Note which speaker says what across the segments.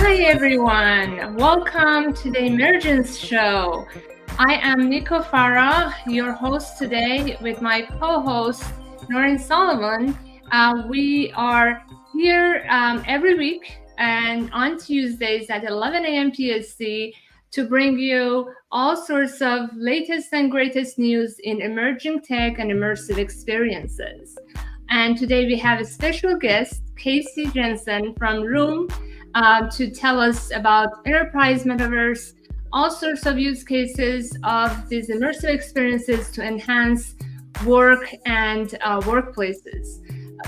Speaker 1: Hi everyone, welcome to the Immergence Show. I am Nico Farah, your host today with my co-host Noreen Solomon. We are here every week and on Tuesdays at 11 a.m. PST to bring you all sorts of latest and greatest news in emerging tech and immersive experiences. And today we have a special guest, Casey Jensen from Room, to tell us about enterprise metaverse, all sorts of use cases of these immersive experiences to enhance work and workplaces.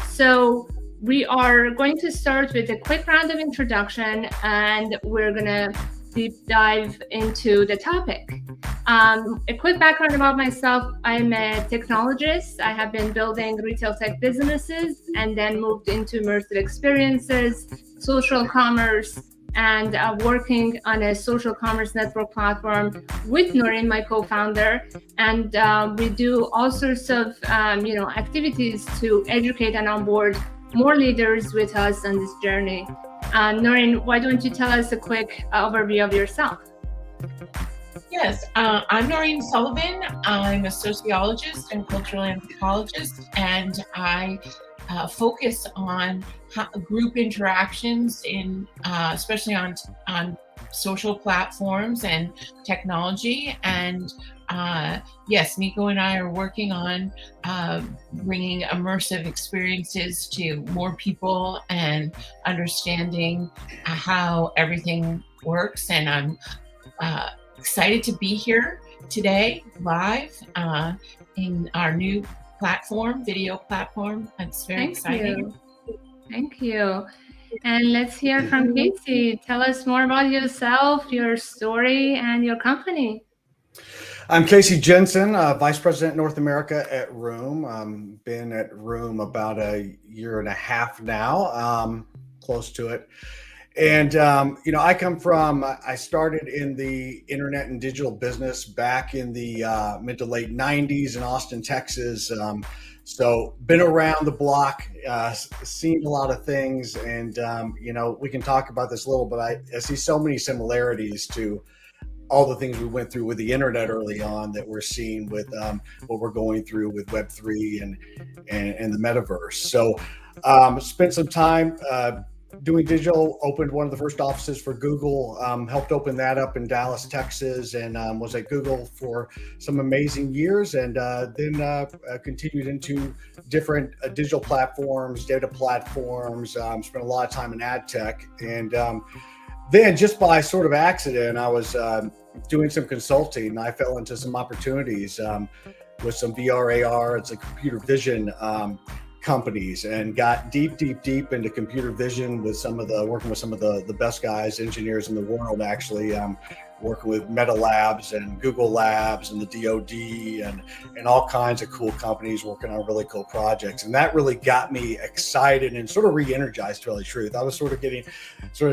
Speaker 1: So we are going to start with a quick round of introduction, and we're going to deep dive into the topic. A quick background about myself. I'm a technologist. I have been building retail tech businesses and then moved into immersive experiences, social commerce, and working on a social commerce network platform with Noreen, my co-founder. And we do all sorts of activities to educate and onboard more leaders with us on this journey. Noreen, why don't you tell us a quick overview of yourself?
Speaker 2: Yes, I'm Noreen Sullivan. I'm a sociologist and cultural anthropologist, and I focus on group interactions in, especially on social platforms and technology. And yes, Nico and I are working on bringing immersive experiences to more people and understanding how everything works. And I'm excited to be here today live in our new platform, video platform. It's very exciting.
Speaker 1: Thank you. And let's hear from Casey. Tell us more about yourself, your story, and your company.
Speaker 3: I'm Casey Jensen, Vice President North America at Room. Been at Room about a year and a half now, close to it. And, I come from, I started in the internet and digital business back in the mid to late 90s in Austin, Texas. So been around the block, seen a lot of things. And, we can talk about this a little, but I see so many similarities to all the things we went through with the internet early on that we're seeing with what we're going through with Web3 and the metaverse. So spent some time doing digital, opened one of the first offices for Google, helped open that up in Dallas, Texas, and was at Google for some amazing years, and then continued into different digital platforms, data platforms, spent a lot of time in ad tech. And then just by sort of accident, I was doing some consulting, and I fell into some opportunities with some VR, AR, and some computer vision companies, and got deep into computer vision with working with some of the best guys, engineers in the world, actually, working with Meta Labs and Google Labs and the DoD and all kinds of cool companies working on really cool projects. And that really got me excited and sort of re-energized, to tell the truth. I was sort of getting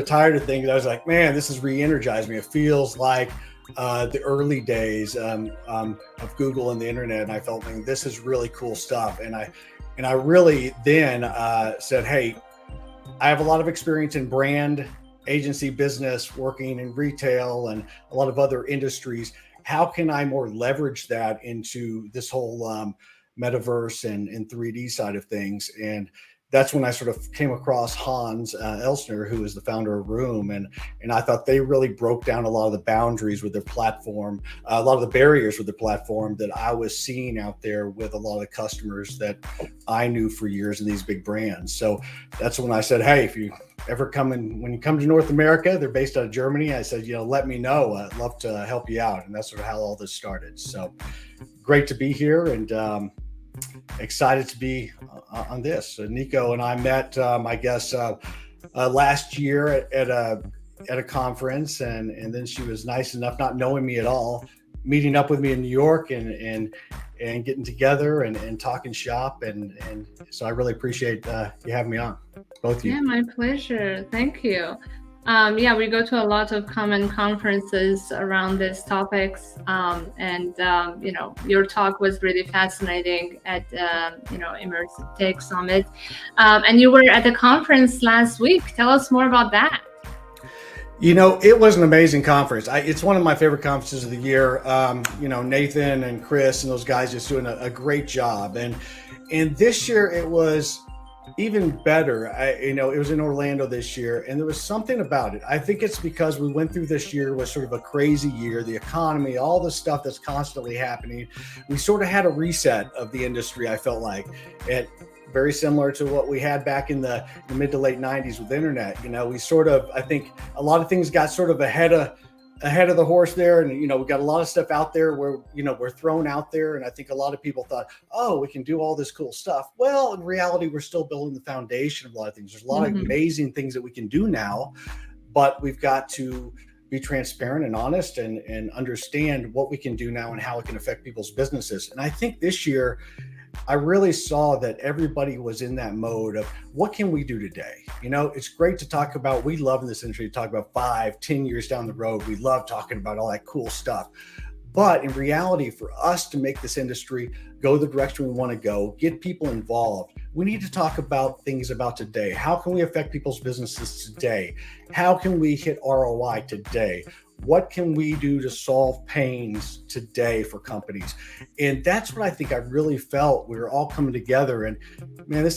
Speaker 3: tired of things. I was like, man, this has re-energized me. It feels like the early days of Google and the internet. And I felt, man, this is really cool stuff. And I really then said, hey, I have a lot of experience in brand agency business, working in retail and a lot of other industries. How can I more leverage that into this whole metaverse and 3D side of things? And that's when I sort of came across Hans Elsner, who is the founder of Room. And I thought they really broke down a lot of the boundaries with their platform, a lot of the barriers with the platform that I was seeing out there with a lot of the customers that I knew for years in these big brands. So that's when I said, hey, if you ever when you come to North America, they're based out of Germany. I said, let me know. I'd love to help you out. And that's sort of how all this started. So great to be here, and excited to be on this. So Nico and I met, last year at a conference, and then she was nice enough, not knowing me at all, meeting up with me in New York and getting together and talking shop. And so I really appreciate you having me on, both of you.
Speaker 1: Yeah, my pleasure. Thank you. We go to a lot of common conferences around these topics, and your talk was really fascinating at Immersive Tech Summit, and you were at the conference last week. Tell us more about that.
Speaker 3: It was an amazing conference. It's one of my favorite conferences of the year. Nathan and Chris and those guys just doing a great job. And this year it was even better. It was in Orlando this year, and there was something about it. I think it's because we went through this year was sort of a crazy year, the economy, all the stuff that's constantly happening. We sort of had a reset of the industry, I felt like. Very similar to what we had back in the mid to late 90s with the internet. I think a lot of things got sort of ahead of the horse there. And, we got a lot of stuff out there where, we're thrown out there. And I think a lot of people thought, oh, we can do all this cool stuff. Well, in reality, we're still building the foundation of a lot of things. There's a lot of amazing things that we can do now, but we've got to be transparent and honest and understand what we can do now and how it can affect people's businesses. And I think this year, I really saw that everybody was in that mode of what can we do today? It's great to talk about, we love in this industry to talk about 5-10 years down the road. We love talking about all that cool stuff. But in reality, for us to make this industry go the direction we want to go, get people involved, we need to talk about things about today. How can we affect people's businesses today? How can we hit ROI today? What can we do to solve pains today for companies? And that's what I think I really felt. We were all coming together, and man,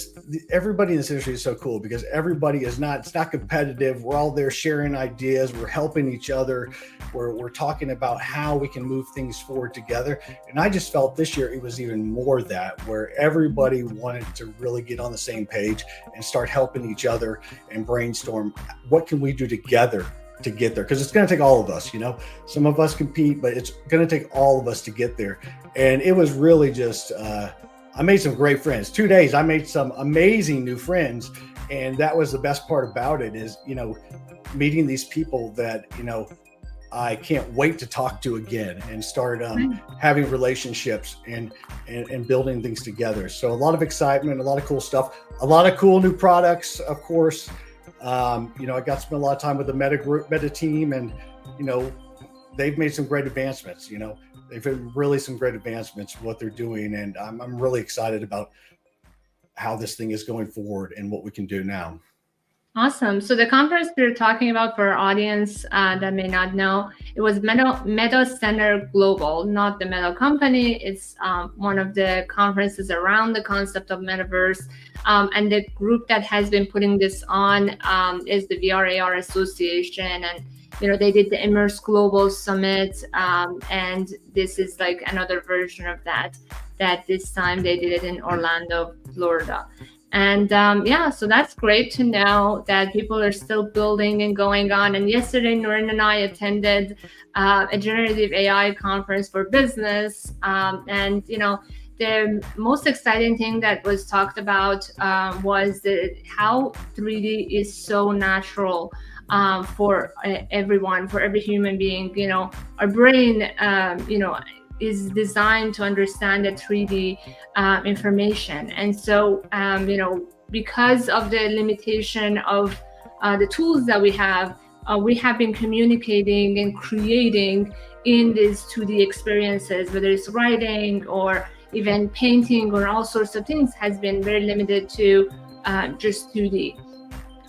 Speaker 3: everybody in this industry is so cool because everybody it's not competitive. We're all there sharing ideas. We're helping each other. We're talking about how we can move things forward together. And I just felt this year it was even more that, where everybody wanted to really get on the same page and start helping each other and brainstorm what can we do together to get there, because it's going to take all of us. Some of us compete, but it's going to take all of us to get there. And it was really just I made some great friends. 2 days I made some amazing new friends, and that was the best part about it is meeting these people that I can't wait to talk to again and start having relationships and building things together. So a lot of excitement, a lot of cool stuff, a lot of cool new products, of course. I got to spend a lot of time with the Meta team, and, they've made some great advancements. They've made really some great advancements in what they're doing. And I'm really excited about how this thing is going forward and what we can do now.
Speaker 1: Awesome. So the conference we're talking about, for our audience that may not know, it was Meta Center Global, not the Meta company. It's one of the conferences around the concept of Metaverse. And the group that has been putting this on is the VR/AR Association. And, they did the Immergence Global Summit. And this is like another version of that this time they did it in Orlando, Florida. And so that's great to know that people are still building and going on. And yesterday, Noreen and I attended a generative AI conference for business. The most exciting thing that was talked about was how 3D is so natural for everyone, for every human being. Our brain, is designed to understand the 3D information. And so, because of the limitation of the tools that we have been communicating and creating in these 2D experiences, whether it's writing or even painting or all sorts of things, has been very limited to just 2D.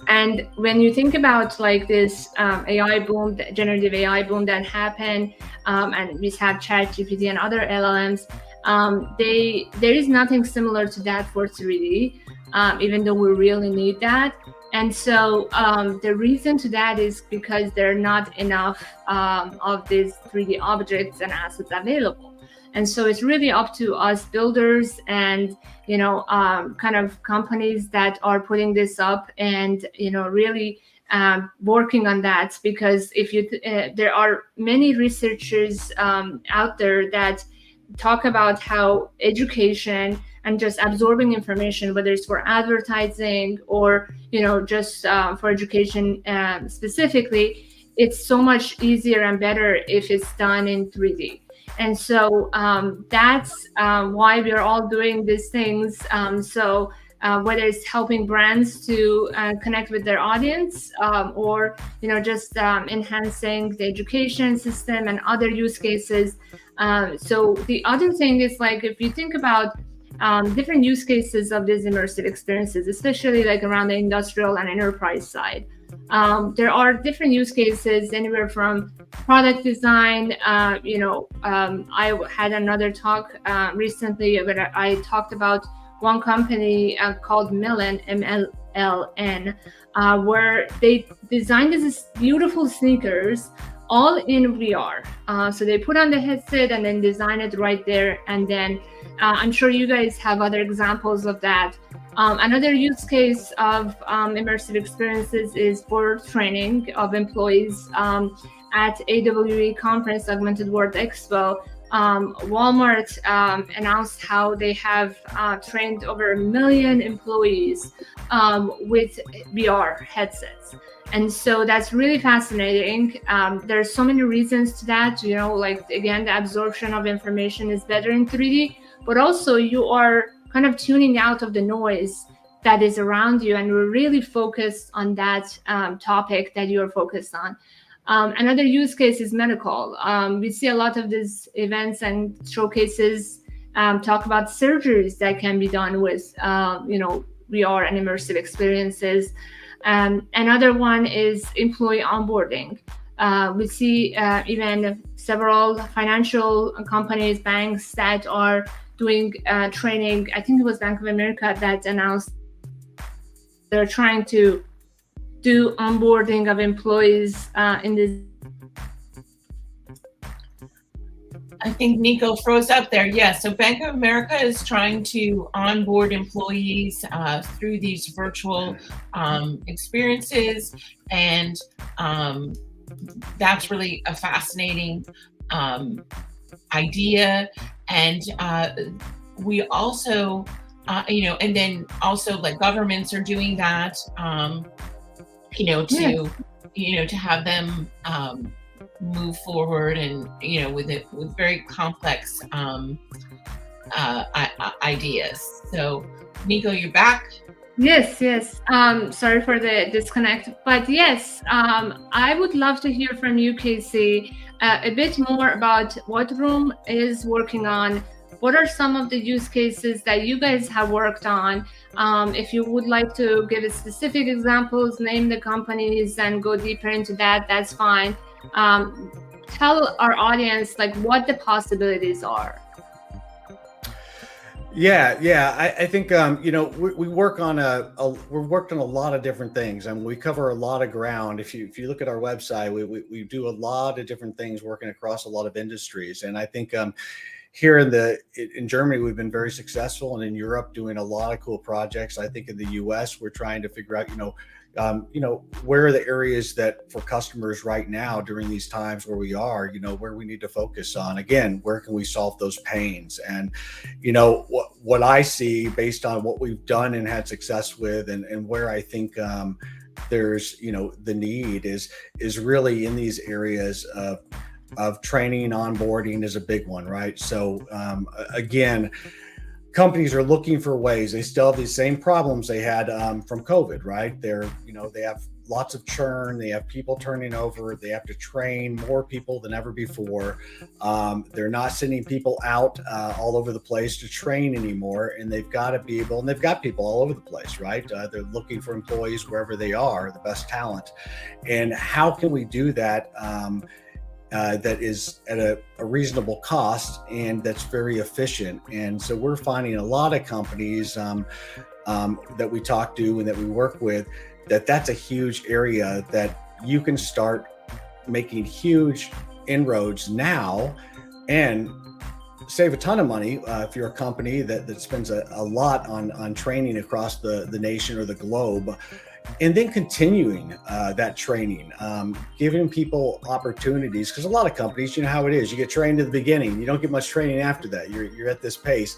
Speaker 1: And when you think about like this AI boom, generative AI boom that happened, and we have ChatGPT and other LLMs, there is nothing similar to that for 3D, even though we really need that. And so the reason to that is because there are not enough of these 3D objects and assets available. And so it's really up to us builders and, kind of companies that are putting this up and, really working on that. Because there are many researchers out there that talk about how education and just absorbing information, whether it's for advertising or, just for education specifically, it's so much easier and better if it's done in 3D. And so that's why we are all doing these things. So whether it's helping brands to connect with their audience or, just enhancing the education system and other use cases. So the other thing is, like, if you think about different use cases of these immersive experiences, especially like around the industrial and enterprise side, There are different use cases, anywhere from product design. I had another talk recently where I talked about one company called Millen, MLLN, where they designed these beautiful sneakers all in VR. So they put on the headset and then design it right there. And then I'm sure you guys have other examples of that. Another use case of immersive experiences is for training of employees. At AWE conference, Augmented World Expo, Walmart announced how they have trained over 1 million employees with VR headsets. And so that's really fascinating. There's so many reasons to that, like, again, the absorption of information is better in 3D, but also you are kind of tuning out of the noise that is around you, and we're really focused on that topic that you're focused on. Another use case is medical. We see a lot of these events and showcases talk about surgeries that can be done with, VR and immersive experiences. Another one is employee onboarding. We see even several financial companies, banks that are doing training. I think it was Bank of America that announced they're trying to do onboarding of employees in this.
Speaker 2: I think Nico froze up there. Yeah, so Bank of America is trying to onboard employees through these virtual experiences, and that's really a fascinating idea. And we also, and then also like governments are doing that, to have them move forward, and with very complex ideas. So Nico, you're back.
Speaker 1: Yes. Sorry for the disconnect, but yes, I would love to hear from you, Casey, a bit more about what Room is working on. What are some of the use cases that you guys have worked on? If you would like to give specific examples, name the companies, and go deeper into that, that's fine. Tell our audience like what the possibilities are.
Speaker 3: Yeah. I think we work on we've worked on a lot of different things, and we cover a lot of ground. If you look at our website, we do a lot of different things, working across a lot of industries. And I think here in Germany, we've been very successful, and in Europe, doing a lot of cool projects. I think in the US, we're trying to figure out, where are the areas that for customers right now during these times where we are, where we need to focus on. Again, where can we solve those pains? And, what I see based on what we've done and had success with, and where I think there's, the need is really in these areas of training, onboarding is a big one, right? So again, companies are looking for ways. They still have these same problems they had from COVID, right? They have lots of churn. They have people turning over. They have to train more people than ever before. They're not sending people out all over the place to train anymore. And they've got to be able, and they've got people all over the place, right? They're looking for employees wherever they are, the best talent. And how can we do that? That is at a reasonable cost and that's very efficient. And so we're finding a lot of companies that we talk to and that we work with, that's a huge area that you can start making huge inroads now and save a ton of money if you're a company that spends a lot on training across the nation or the globe. And then continuing that training, giving people opportunities, because a lot of companies, you know how it is, you get trained at the beginning, you don't get much training after that, you're at this pace.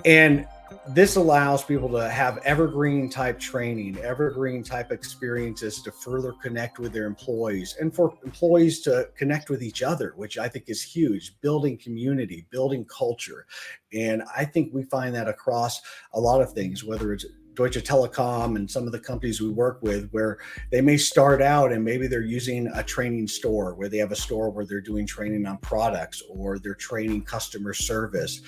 Speaker 3: And this allows people to have evergreen type training, evergreen type experiences to further connect with their employees, and for employees to connect with each other, which I think is huge, building community, building culture. And I think we find that across a lot of things, whether it's Deutsche Telekom and some of the companies we work with, where they may start out and maybe they're using a training store where they have a store where they're doing training on products or they're training customer service.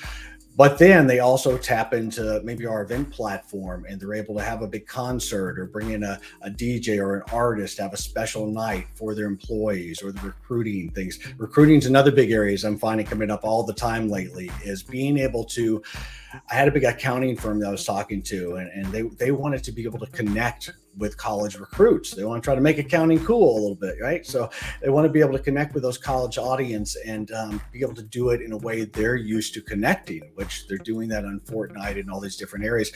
Speaker 3: But then they also tap into maybe our event platform, and they're able to have a big concert or bring in a DJ or an artist, have a special night for their employees, or the recruiting things. Recruiting is another big area I'm finding coming up all the time lately, is being able to, I had a big accounting firm that I was talking to, and they wanted to be able to connect with college recruits. They want to try to make accounting cool a little bit, right? So they want to be able to connect with those college audience and be able to do it in a way they're used to connecting, which they're doing that on Fortnite and all these different areas.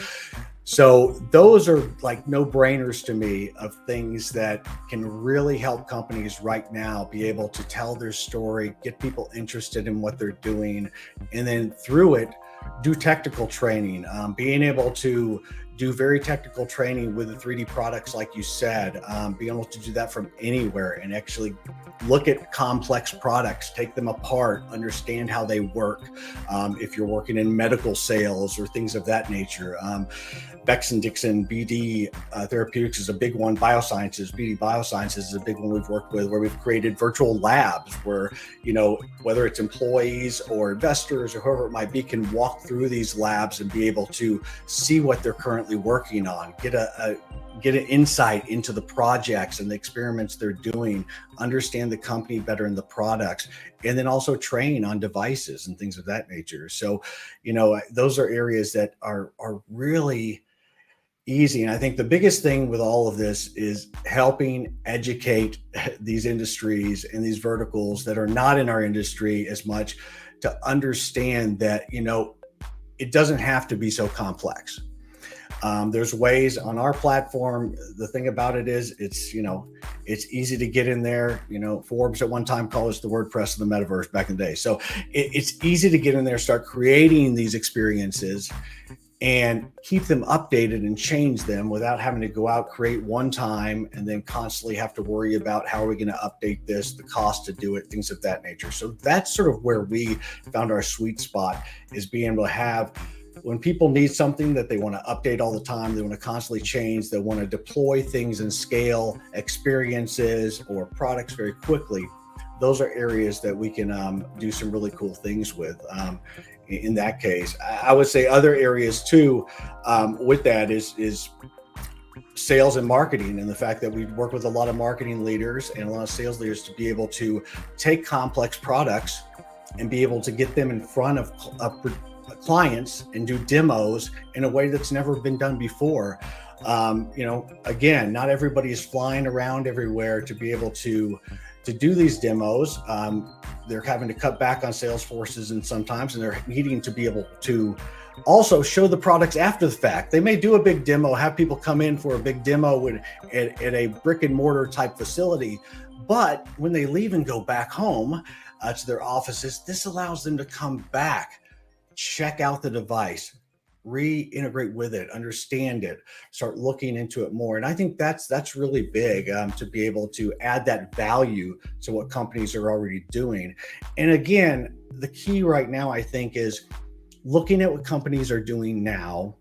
Speaker 3: So those are like no-brainers to me of things that can really help companies right now be able to tell their story, get people interested in what they're doing, and then through it, do technical training, being able to do very technical training with the 3D products, like you said, being able to do that from anywhere and actually look at complex products, take them apart, understand how they work. If you're working in medical sales or things of that nature, Becton Dixon, BD Therapeutics is a big one. Biosciences, BD Biosciences is a big one we've worked with, where we've created virtual labs where, whether it's employees or investors or whoever it might be, can walk through these labs and be able to see what they're currently working on, get an insight into the projects and the experiments they're doing, understand the company better and the products, and then also train on devices and things of that nature. So, those are areas that are really easy. And I think the biggest thing with all of this is helping educate these industries and these verticals that are not in our industry as much, to understand that, it doesn't have to be so complex. There's ways on our platform. The thing about it is it's easy to get in there. Forbes at one time called us the WordPress of the metaverse back in the day. So it's easy to get in there, start creating these experiences and keep them updated and change them without having to go out, create one time, and then constantly have to worry about how are we going to update this, the cost to do it, things of that nature. So that's sort of where we found our sweet spot, is being able to have, when people need something that they want to update all the time, they want to constantly change, they want to deploy things and scale experiences or products very quickly. Those are areas that we can do some really cool things with. In that case, I would say other areas too with that is sales and marketing, and the fact that we work with a lot of marketing leaders and a lot of sales leaders to be able to take complex products and be able to get them in front of clients and do demos in a way that's never been done before. Again, not everybody is flying around everywhere to be able to do these demos. They're having to cut back on sales forces, and sometimes, and they're needing to be able to also show the products after the fact. They may do a big demo, have people come in for a big demo at a brick and mortar type facility, but when they leave and go back home to their offices, this allows them to come back, check out the device, reintegrate with it, understand it, start looking into it more. And I think that's really big, to be able to add that value to what companies are already doing. And again, the key right now, I think, is looking at what companies are doing now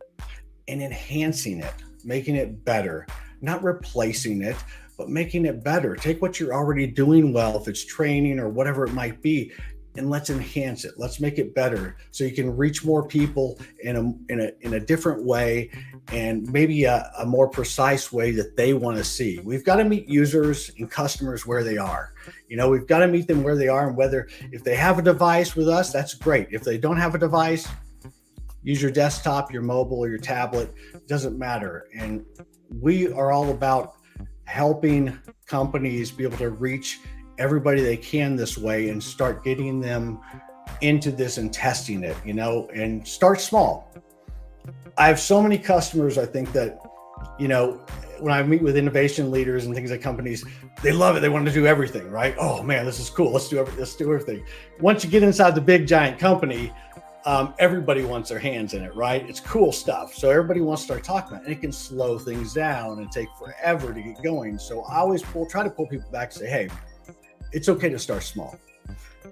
Speaker 3: and enhancing it, making it better, not replacing it, but making it better. Take what you're already doing well, if it's training or whatever it might be, and let's enhance it. Let's make it better so you can reach more people in a different way, and maybe a more precise way that they want to see. We've got to meet users and customers where they are. We've got to meet them where they are, and whether, if they have a device with us, that's great. If they don't have a device, use your desktop, your mobile, or your tablet. It doesn't matter. And we are all about helping companies be able to reach everybody they can this way and start getting them into this and testing it, and start small. I have so many customers, I think, that, when I meet with innovation leaders and things at companies, they love it. They want to do everything, right? Oh man, this is cool. Let's do everything. Once you get inside the big giant company, everybody wants their hands in it, right? It's cool stuff. So everybody wants to start talking about it, and it can slow things down and take forever to get going. So I always try to pull people back and say, hey, it's okay to start small.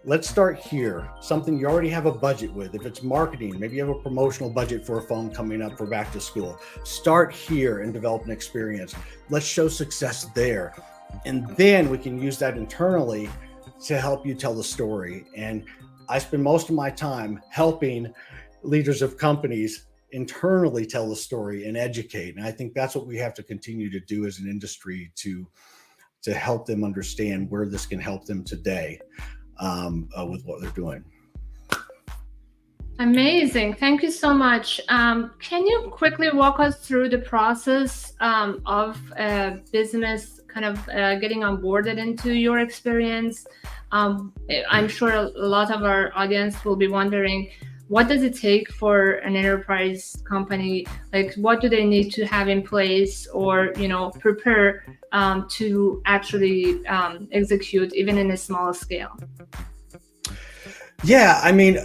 Speaker 3: Let's start here. Something you already have a budget with. If it's marketing, maybe you have a promotional budget for a phone coming up for back to school. Start here and develop an experience. Let's show success there. And then we can use that internally to help you tell the story. And I spend most of my time helping leaders of companies internally tell the story and educate. And I think that's what we have to continue to do as an industry to help them understand where this can help them today with what they're doing.
Speaker 1: Amazing. Thank you so much. Can you quickly walk us through the process of business kind of getting onboarded into your experience? I'm sure a lot of our audience will be wondering, what does it take for an enterprise company? Like, what do they need to have in place or, prepare to actually execute even in a small scale?
Speaker 3: Yeah, I mean,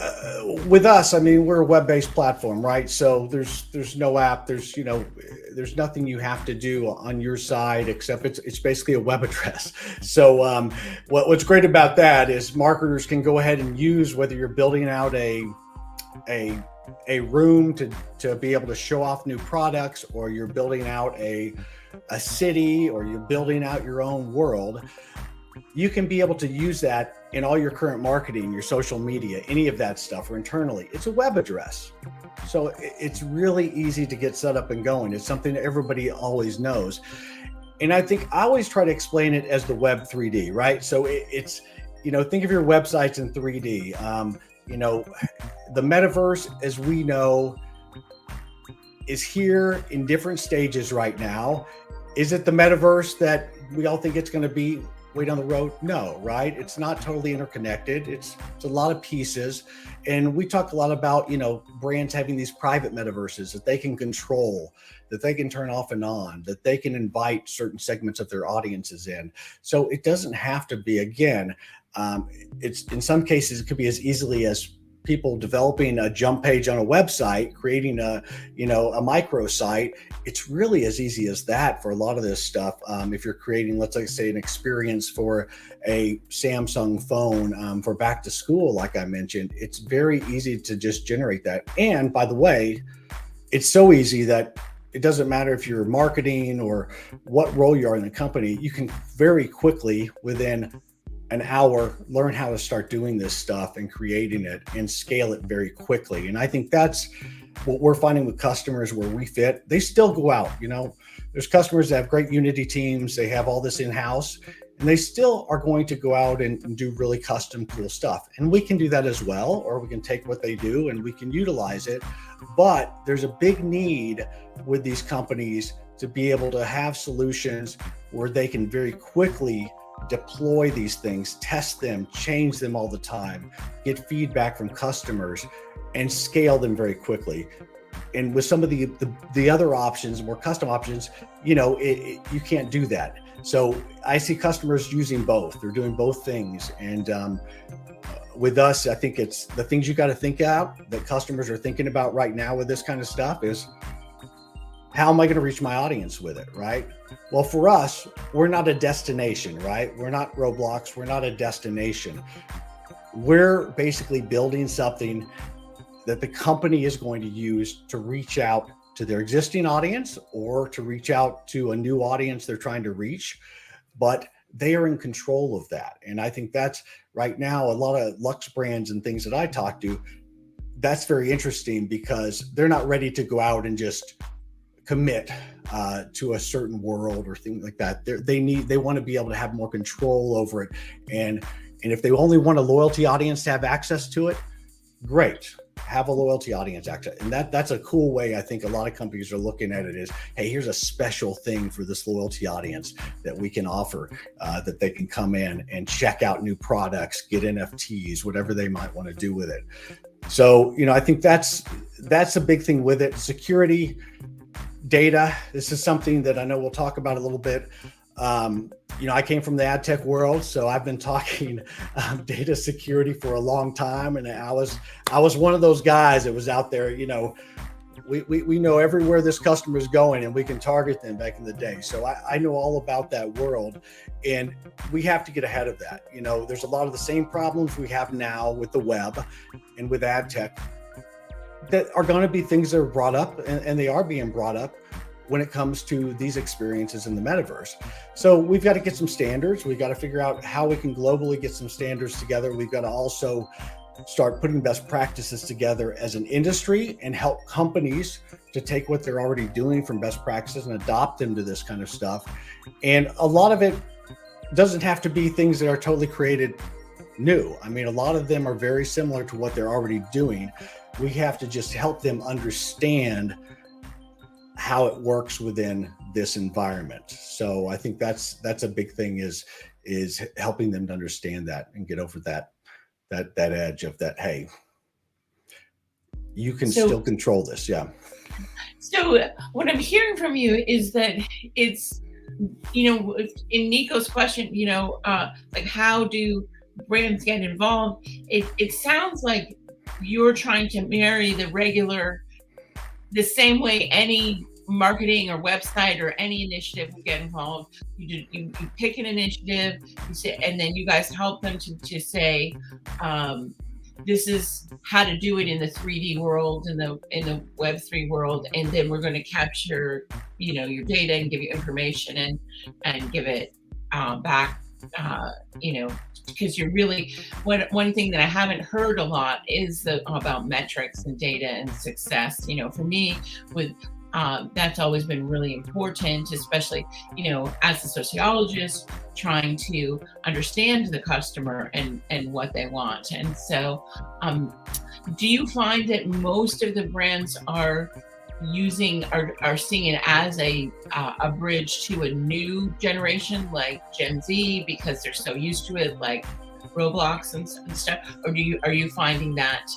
Speaker 3: with us, I mean, we're a web-based platform, right? So there's no app, there's nothing you have to do on your side except it's basically a web address. So what's great about that is marketers can go ahead and use, whether you're building out a room to be able to show off new products, or you're building out a city, or you're building out your own world. You can be able to use that in all your current marketing, your social media, any of that stuff, or internally. It's a web address. So it's really easy to get set up and going. It's something that everybody always knows. And I think I always try to explain it as the web 3D, right? So it's, think of your websites in 3D. The metaverse, as we know, is here in different stages right now. Is it the metaverse that we all think it's going to be way down the road? No, right? It's not totally interconnected. It's a lot of pieces. And we talk a lot about, brands having these private metaverses that they can control, that they can turn off and on, that they can invite certain segments of their audiences in. So it doesn't have to be, again, it's in some cases, it could be as easily as people developing a jump page on a website, creating a microsite. It's really as easy as that for a lot of this stuff. If you're creating, let's say, an experience for a Samsung phone for back to school, like I mentioned, it's very easy to just generate that. And by the way, it's so easy that it doesn't matter if you're marketing or what role you are in the company, you can very quickly, within an hour, learn how to start doing this stuff and creating it and scale it very quickly. And I think that's what we're finding with customers where we fit. They still go out, there's customers that have great Unity teams. They have all this in-house, and they still are going to go out and do really custom cool stuff. And we can do that as well, or we can take what they do and we can utilize it. But there's a big need with these companies to be able to have solutions where they can very quickly deploy these things, test them, change them all the time, get feedback from customers, and scale them very quickly. And with some of the other options, more custom options, you can't do that. So I see customers using both. They're doing both things. And with us, I think it's the things you got to think out that customers are thinking about right now with this kind of stuff is, how am I going to reach my audience with it, right? Well, for us, we're not a destination, right? We're not Roblox. We're not a destination. We're basically building something that the company is going to use to reach out to their existing audience or to reach out to a new audience they're trying to reach, but they are in control of that. And I think that's right now, a lot of luxe brands and things that I talk to, that's very interesting because they're not ready to go out and just commit to a certain world or things like that. They want to be able to have more control over it. And if they only want a loyalty audience to have access to it, great, have a loyalty audience access. And that's a cool way. I think a lot of companies are looking at it is, hey, here's a special thing for this loyalty audience that we can offer, that they can come in and check out new products, get NFTs, whatever they might want to do with it. So, I think that's a big thing with it. Security, data. This is something that I know we'll talk about a little bit. I came from the ad tech world, so I've been talking data security for a long time, and I was one of those guys that was out there. We know everywhere this customer is going, and we can target them back in the day. So I know all about that world, and we have to get ahead of that. There's a lot of the same problems we have now with the web and with ad tech that are going to be things that are brought up, and they are being brought up when it comes to these experiences in the metaverse. So we've got to get some standards. We've got to figure out how we can globally get some standards together. We've got to also start putting best practices together as an industry and help companies to take what they're already doing from best practices and adopt them to this kind of stuff. And a lot of it doesn't have to be things that are totally created new. I mean, a lot of them are very similar to what they're already doing. We have to just help them understand how it works within this environment. So I think that's a big thing, is helping them to understand that and get over that edge of that, hey, you can still control this. Yeah.
Speaker 2: So what I'm hearing from you is that it's, in Nico's question, like, how do brands get involved? It sounds like you're trying to marry the same way any marketing or website or any initiative will get involved. You pick an initiative, you say, and then you guys help them to say, this is how to do it in the 3D world, in the Web3 world, and then we're going to capture, your data and give you information and give it back, because you're really, one thing that I haven't heard a lot is about metrics and data and success. For me, with that's always been really important, especially, as a sociologist, trying to understand the customer and what they want. And so, do you find that most of the brands are seeing it as a bridge to a new generation, like Gen Z, because they're so used to it, like Roblox and stuff? Or are you finding that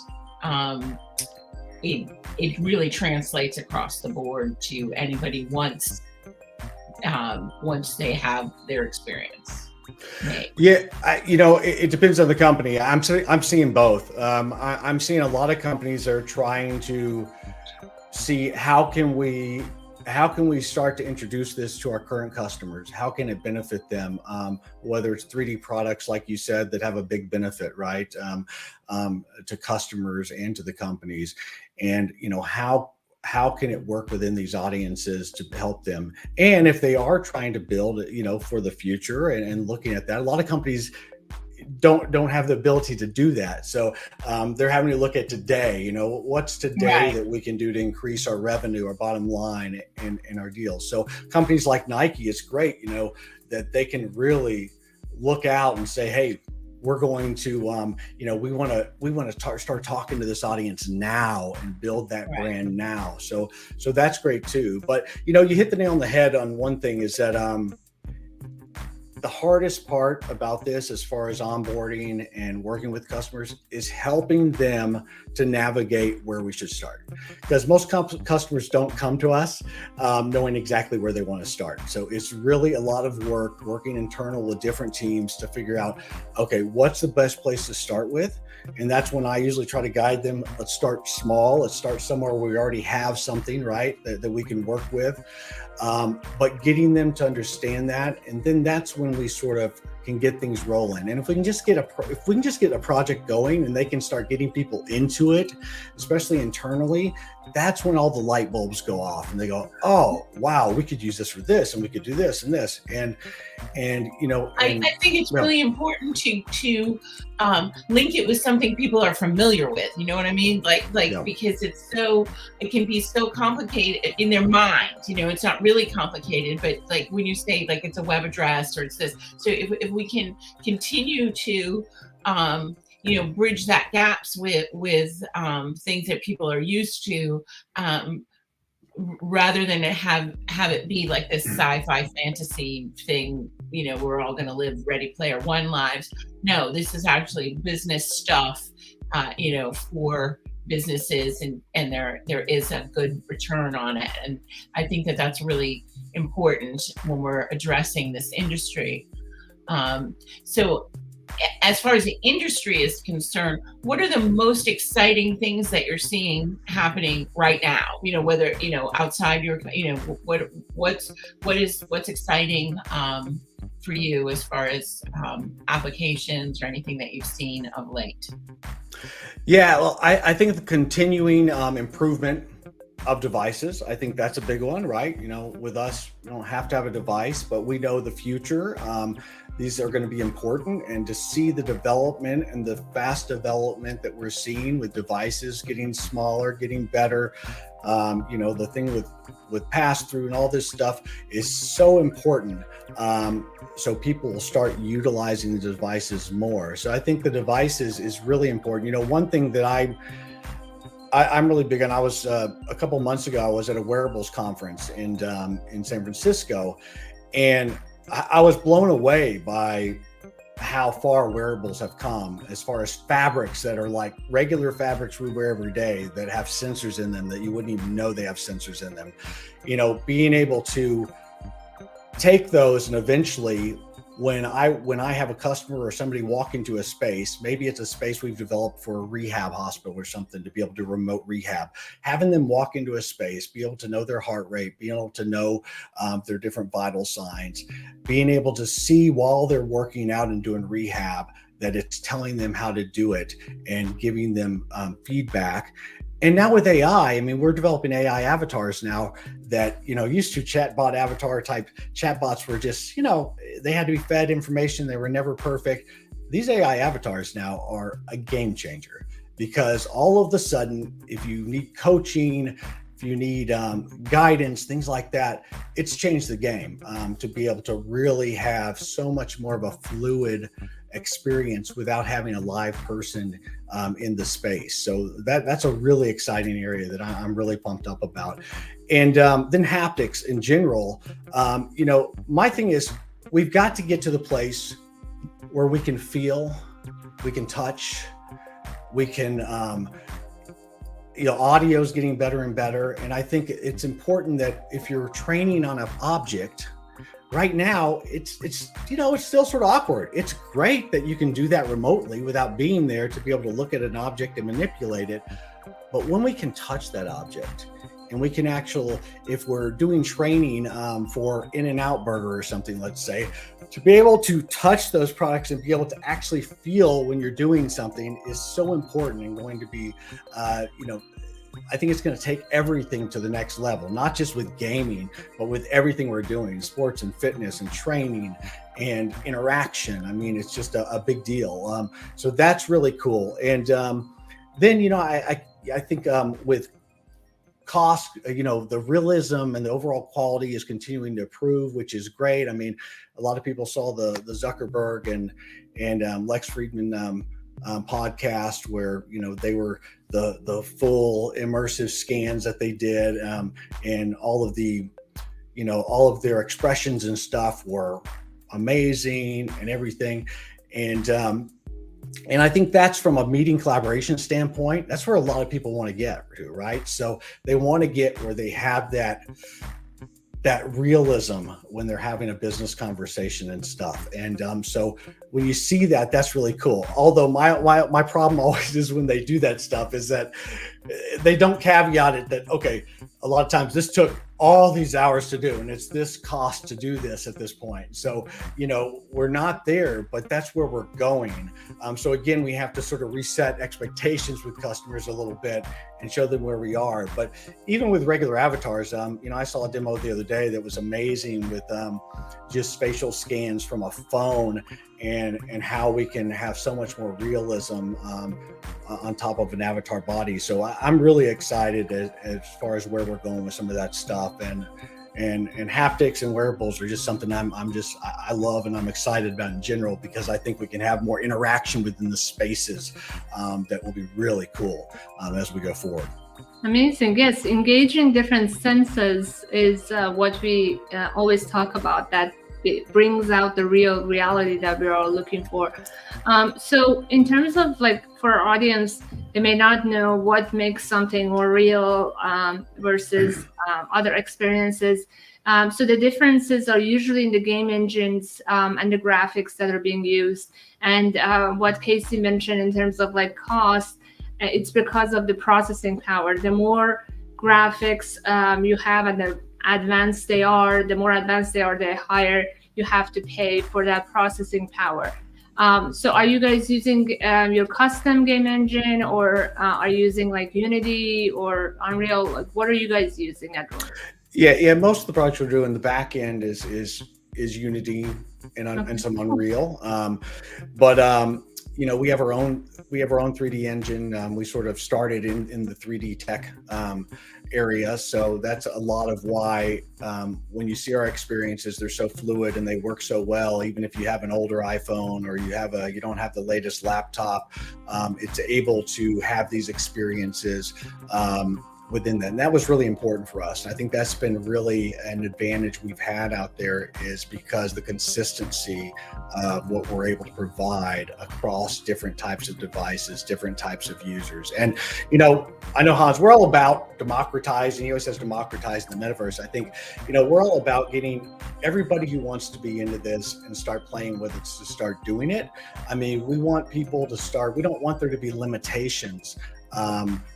Speaker 2: it really translates across the board to anybody once they have their experience made?
Speaker 3: Yeah, it depends on the company. I'm seeing both. I'm seeing a lot of companies that are trying to see how can we start to introduce this to our current customers? How can it benefit them? Whether it's 3D products, like you said, that have a big benefit, right, to customers and to the companies, and how can it work within these audiences to help them? And if they are trying to build, for the future and looking at that, a lot of companies don't have the ability to do that. So they're having to look at today, what's today
Speaker 2: Right.
Speaker 3: that we can do to increase our revenue, our bottom line in our deals. So companies like Nike, it's great, that they can really look out and say, hey, we're going to, we want to start talking to this audience now and build that
Speaker 2: Right.
Speaker 3: brand now. So that's great too. But, you hit the nail on the head on one thing, is that, the hardest part about this, as far as onboarding and working with customers, is helping them to navigate where we should start. Because most customers don't come to us knowing exactly where they want to start. So it's really a lot of work working internal with different teams to figure out, okay, what's the best place to start with? And that's when I usually try to guide them. Let's start small. Let's start somewhere where we already have something, right, that we can work with. But getting them to understand that, and then that's when we sort of can get things rolling. And if we can just get a project going and they can start getting people into it, especially internally, that's when all the light bulbs go off and they go, oh wow, we could use this for this, and we could do this and this, and
Speaker 2: I think it's really important to link it with something people are familiar with. You know what I mean? Because it can be so complicated in their mind. It's not really complicated, but like when you say like it's a web address or it's this. So if we can continue to bridge that gaps with things that people are used to, rather than have it be like this sci-fi fantasy thing, we're all going to live Ready Player One lives. No, this is actually business stuff, for businesses, and there is a good return on it. And I think that that's really important when we're addressing this industry. So as far as the industry is concerned, what are the most exciting things that you're seeing happening right now? Whether, outside your, what's exciting for you as far as applications or anything that you've seen of late?
Speaker 3: Yeah, well, I think the continuing improvement of devices. I think that's a big one, right? With us, you don't have to have a device, but we know the future. These are going to be important, and to see the development and the fast development that we're seeing with devices getting smaller, getting better. The thing with pass through and all this stuff is so important. So people will start utilizing the devices more. So I think the devices is really important. One thing that I'm really big on. I was a couple months ago, I was at a wearables conference in San Francisco, and I was blown away by how far wearables have come as far as fabrics that are like regular fabrics we wear every day that have sensors in them that you wouldn't even know they have sensors in them. Being able to take those, and eventually when I have a customer or somebody walk into a space, maybe it's a space we've developed for a rehab hospital or something, to be able to remote rehab, having them walk into a space, be able to know their heart rate, being able to know their different vital signs, being able to see while they're working out and doing rehab that it's telling them how to do it and giving them feedback. And now with AI, I mean, we're developing AI avatars now that, used to chatbot avatar type chatbots were just, they had to be fed information. They were never perfect. These AI avatars now are a game changer, because all of a sudden, if you need coaching, if you need guidance, things like that, it's changed the game to be able to really have so much more of a fluid experience without having a live person in the space. So that's a really exciting area that I'm really pumped up about. And then haptics in general, my thing is we've got to get to the place where we can feel, we can touch, we can, audio is getting better and better. And I think it's important that if you're training on an object, right now, it's still sort of awkward. It's great that you can do that remotely without being there, to be able to look at an object and manipulate it. But when we can touch that object, and we can if we're doing training for In-N-Out Burger or something, let's say, to be able to touch those products and be able to actually feel when you're doing something is so important, and going to be, I think it's going to take everything to the next level, not just with gaming, but with everything we're doing, sports and fitness and training and interaction. I mean, it's just a big deal. So that's really cool. And then, I think with cost, the realism and the overall quality is continuing to improve, which is great. I mean, a lot of people saw the Zuckerberg and Lex Friedman podcast where, they were the full immersive scans that they did, and all of their expressions and stuff were amazing and everything. And I think that's from a meeting collaboration standpoint, that's where a lot of people want to get to, right? So they want to get where they have that realism when they're having a business conversation and stuff. And so when you see that, that's really cool. Although my problem always is when they do that stuff is that they don't caveat it that, okay, a lot of times this took all these hours to do, and it's this cost to do this at this point. So, we're not there, but that's where we're going. So again, we have to sort of reset expectations with customers a little bit and show them where we are. But even with regular avatars, I saw a demo the other day that was amazing with just facial scans from a phone, and how we can have so much more realism on top of an avatar body. So I'm really excited as far as where we're going with some of that stuff, and haptics and wearables are just something I love, and I'm excited about in general, because I think we can have more interaction within the spaces that will be really cool as we go forward.
Speaker 1: Amazing. Yes, engaging different senses is what we always talk about, that it brings out the real reality that we're all looking for. So in terms of for our audience, they may not know what makes something more real versus other experiences. So the differences are usually in the game engines and the graphics that are being used. And what Casey mentioned in terms of cost, it's because of the processing power. The more graphics you have and the more advanced they are, the higher you have to pay for that processing power. So are you guys using your custom game engine, or are you using like Unity or Unreal? Like, what are you guys using at Room?
Speaker 3: Yeah. Most of the projects we're doing, the back end is Unity and some Unreal. But we have our own 3D engine. We sort of started in the 3D tech area, so that's a lot of why when you see our experiences, they're so fluid and they work so well. Even if you have an older iPhone or you don't have the latest laptop, it's able to have these experiences within that. And that was really important for us. And I think that's been really an advantage we've had out there, is because the consistency of what we're able to provide across different types of devices, different types of users. And, I know, Hans, we're all about democratizing. He always says democratizing the metaverse. I think, we're all about getting everybody who wants to be into this and start playing with it to start doing it. I mean, we want people to start, we don't want there to be limitations.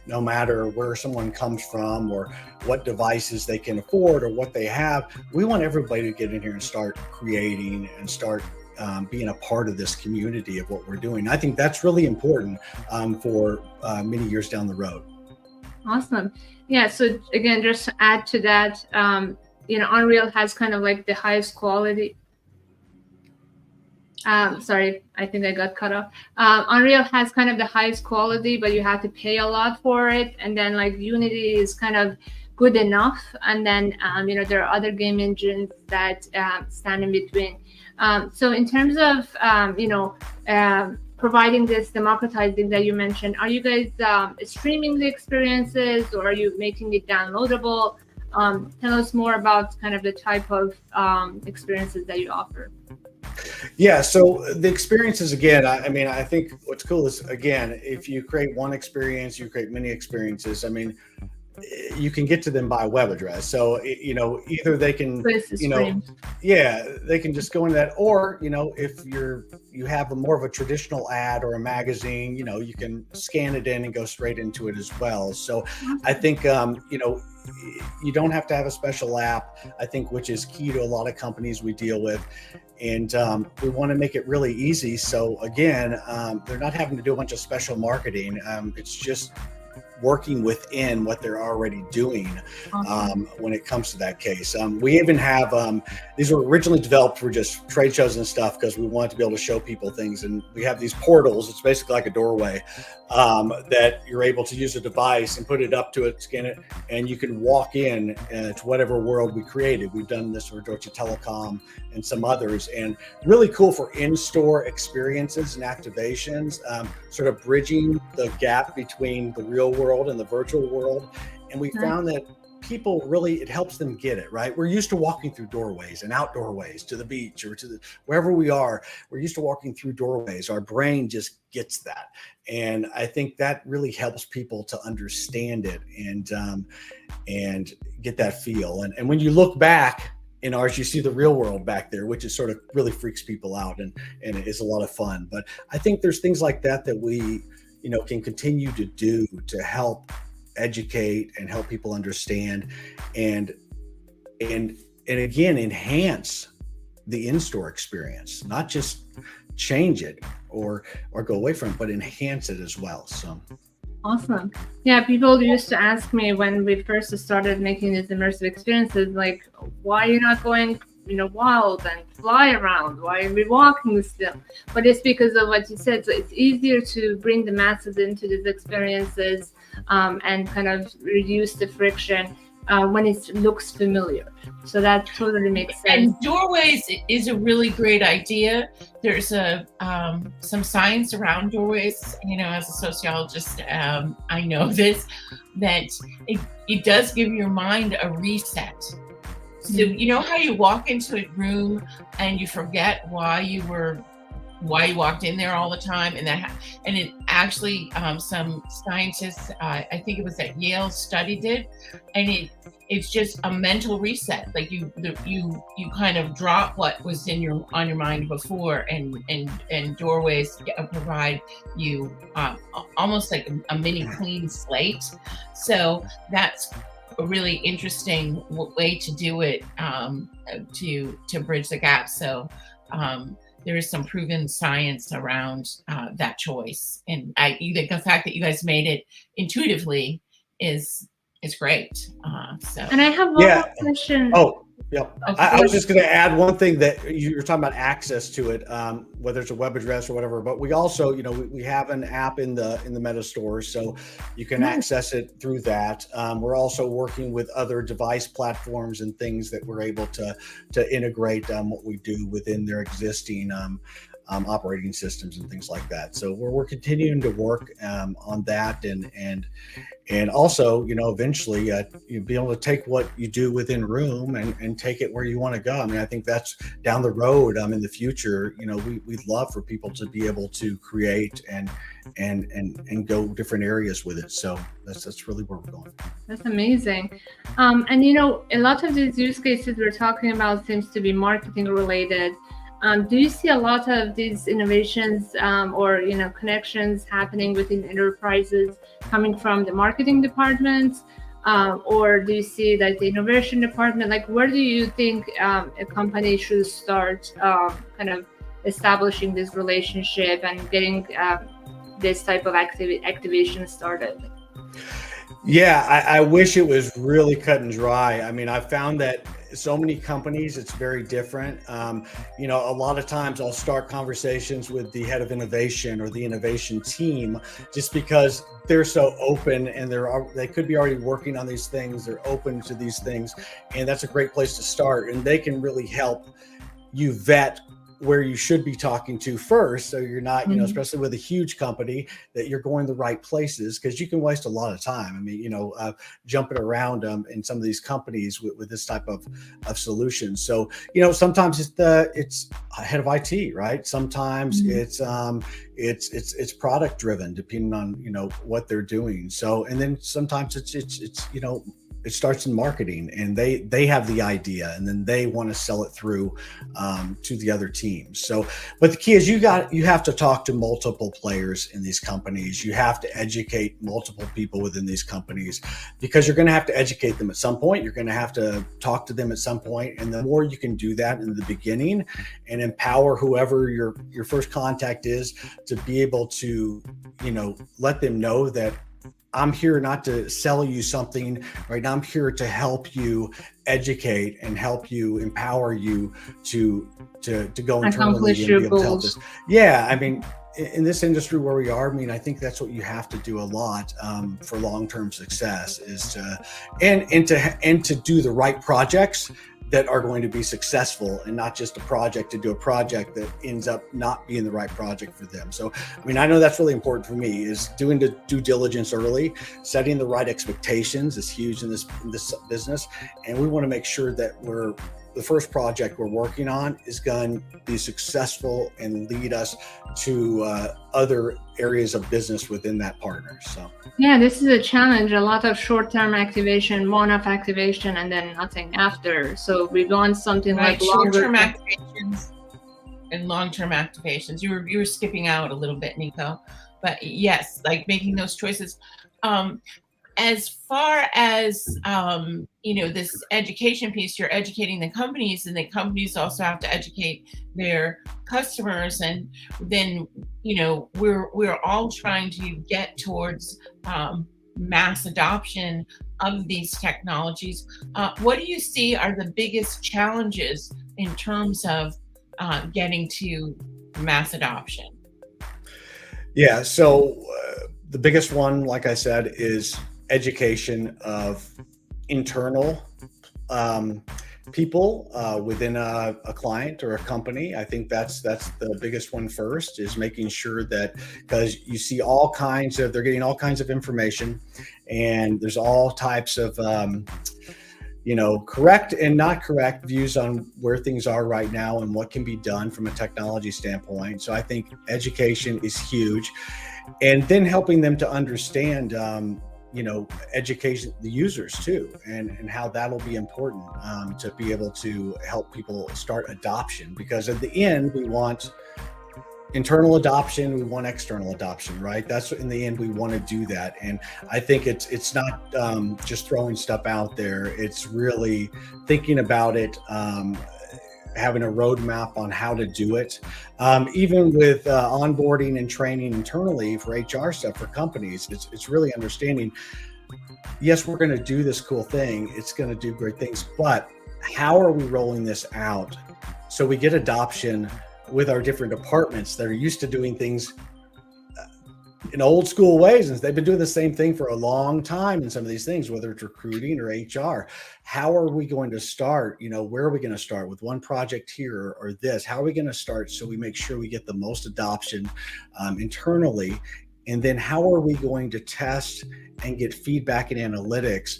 Speaker 3: No matter where someone comes from or what devices they can afford or what they have, we want everybody to get in here and start creating and start being a part of this community of what we're doing. I think that's really important for many years down the road.
Speaker 1: Awesome. Yeah. So again, just to add to that, Unreal has kind of like the highest quality. Sorry, I think I got cut off. Unreal has kind of the highest quality, but you have to pay a lot for it. And then like Unity is kind of good enough. And then, there are other game engines that stand in between. So in terms of, providing this democratizing that you mentioned, are you guys streaming the experiences, or are you making it downloadable? Tell us more about kind of the type of experiences that you offer.
Speaker 3: Yeah, so the experiences, again, I think what's cool is, again, if you create one experience, you create many experiences. I mean, you can get to them by web address. So, either they can, they can just go into that, or, if you have more of a traditional ad or a magazine, you can scan it in and go straight into it as well. So I think, you don't have to have a special app, I think, which is key to a lot of companies we deal with. And we want to make it really easy. So again, they're not having to do a bunch of special marketing. It's just working within what they're already doing when it comes to that case. We even have, these were originally developed for just trade shows and stuff, because we wanted to be able to show people things. And we have these portals. It's basically like a doorway that you're able to use a device and put it up to it, scan it, and you can walk in to whatever world we created. We've done this for Deutsche Telekom and some others, and really cool for in-store experiences and activations, sort of bridging the gap between the real world and the virtual world. And we found that people really, it helps them get it, right? We're used to walking through doorways and outdoor ways to the beach or to wherever we are. We're used to walking through doorways. Our brain just gets that. And I think that really helps people to understand it and get that feel. And when you look back in ours, you see the real world back there, which is sort of really freaks people out and it is a lot of fun. But I think there's things like that we, can continue to do to help educate and help people understand and again enhance the in-store experience, not just change it or go away from it, but enhance it as well. So
Speaker 1: awesome. Yeah, people used to ask me when we first started making these immersive experiences, like, why are you not going wild and fly around? Why are we walking still? But it's because of what you said. So it's easier to bring the masses into these experiences and kind of reduce the friction when it looks familiar. So that totally makes sense.
Speaker 2: And doorways is a really great idea. There's some science around doorways. As a sociologist, I know this, that it does give your mind a reset. So how you walk into a room and you forget why you walked in there all the time, and it actually some scientists, I think it was at Yale, studied it, and it's just a mental reset. Like you kind of drop what was on your mind before, and doorways provide you almost like a mini clean slate. So that's a really interesting way to do it, to bridge the gap. So there is some proven science around that choice. And the fact that you guys made it intuitively is great.
Speaker 1: And I have one more question.
Speaker 3: Oh, yeah. I was just going to add one thing that you were talking about, access to it, whether it's a web address or whatever. But we also, we have an app in the Meta store, so you can access it through that. We're also working with other device platforms and things that we're able to integrate what we do within their existing operating systems and things like that. So we're continuing to work on that, and also, eventually you'll be able to take what you do within Room and take it where you want to go. I mean, I think that's down the road. In the future, we'd love for people to be able to create and go different areas with it. So that's really where we're going.
Speaker 1: That's amazing. And a lot of these use cases we're talking about seems to be marketing related. Do you see a lot of these innovations or connections happening within enterprises coming from the marketing departments, or do you see that the innovation department? Like, where do you think a company should start kind of establishing this relationship and getting this type of activation started?
Speaker 3: Yeah, I wish it was really cut and dry. I mean, I found that so many companies, it's very different. A lot of times I'll start conversations with the head of innovation or the innovation team, just because they're so open and they could be already working on these things. They're open to these things, and that's a great place to start. And they can really help you vet where you should be talking to first, so you're not, especially with a huge company, that you're going the right places, because you can waste a lot of time. I mean, jumping around in some of these companies with this type of solutions. So, sometimes it's head of IT, right? Sometimes it's product driven, depending on what they're doing. So, and then sometimes it's it starts in marketing, and they have the idea, and then they want to sell it through to the other teams. So, but the key is you have to talk to multiple players in these companies. You have to educate multiple people within these companies, because you're going to have to educate them at some point. You're going to have to talk to them at some point, and the more you can do that in the beginning and empower whoever your first contact is to be able to, let them know that I'm here not to sell you something right now. I'm here to help you educate and help you, empower you to go internally and be able to help this. Yeah, I mean, in this industry where we are, I mean, I think that's what you have to do a lot for long-term success, is to do the right projects that are going to be successful, and not just to do a project that ends up not being the right project for them. So, I mean, I know that's really important for me, is doing the due diligence early, setting the right expectations is huge in this business. And we want to make sure that the first project we're working on is going to be successful and lead us to other areas of business within that partner. So
Speaker 1: yeah, this is a challenge. A lot of short-term activation, one-off activation, and then nothing after. So we want something like
Speaker 2: short-term activations and long-term activations. You were skipping out a little bit, Nico, but yes, like making those choices. As far as this education piece, you're educating the companies, and the companies also have to educate their customers, and then we're all trying to get towards mass adoption of these technologies. What do you see are the biggest challenges in terms of getting to mass adoption?
Speaker 3: Yeah, so the biggest one, like I said, is education of internal people within a client or a company. I think that's the biggest one first, is making sure that, because you see they're getting all kinds of information, and there's all types of correct and not correct views on where things are right now and what can be done from a technology standpoint. So I think education is huge, and then helping them to understand education, the users too, and how that'll be important to be able to help people start adoption. Because at the end, we want internal adoption, we want external adoption, right? That's in the end, we want to do that. And I think it's not just throwing stuff out there. It's really thinking about it having a roadmap on how to do it. Even with onboarding and training internally for HR stuff for companies, it's really understanding, yes, we're going to do this cool thing. It's going to do great things, but how are we rolling this out so we get adoption with our different departments that are used to doing things in old school ways, and they've been doing the same thing for a long time in some of these things, whether it's recruiting or HR. How are we going to start? Where are we going to start with one project here or this? How are we going to start so we make sure we get the most adoption internally? And then how are we going to test and get feedback and analytics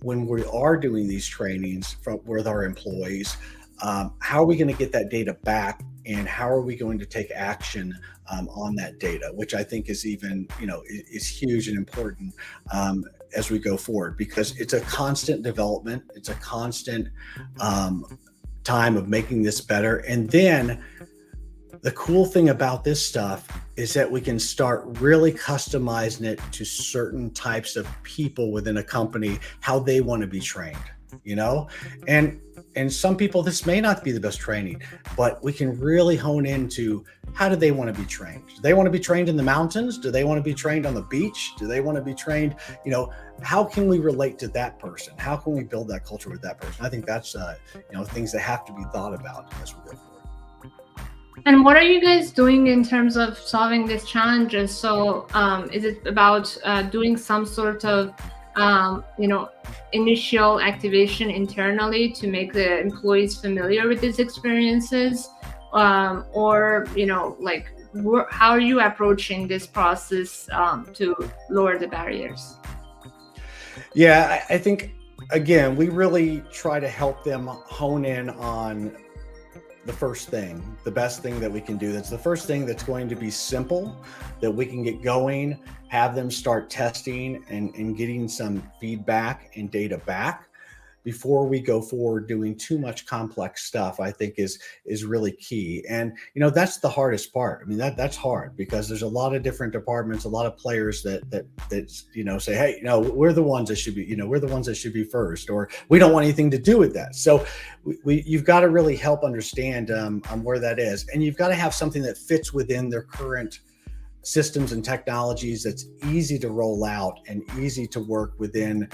Speaker 3: when we are doing these trainings with our employees? How are we going to get that data back, and how are we going to take action on that data, which I think is even, is huge and important as we go forward, because it's a constant development. It's a constant time of making this better. And then the cool thing about this stuff is that we can start really customizing it to certain types of people within a company, how they want to be trained, and some people, this may not be the best training, but we can really hone into how do they want to be trained? Do they want to be trained in the mountains? Do they want to be trained on the beach? Do they want to be trained, how can we relate to that person? How can we build that culture with that person? I think that's, things that have to be thought about as we go forward.
Speaker 1: And what are you guys doing in terms of solving these challenges? So is it about doing some sort of initial activation internally to make the employees familiar with these experiences, or how are you approaching this process to lower the barriers?
Speaker 3: Yeah, I think, again, we really try to help them hone in on the first thing, the best thing that we can do. That's the first thing that's going to be simple, that we can get going, have them start testing and getting some feedback and data back before we go forward doing too much complex stuff, I think is really key. And, that's the hardest part. I mean, that's hard because there's a lot of different departments, a lot of players that say, hey, we're the ones that should be, we're the ones that should be first, or we don't want anything to do with that. So you've got to really help understand where that is. And you've got to have something that fits within their current systems and technologies, that's easy to roll out and easy to work within,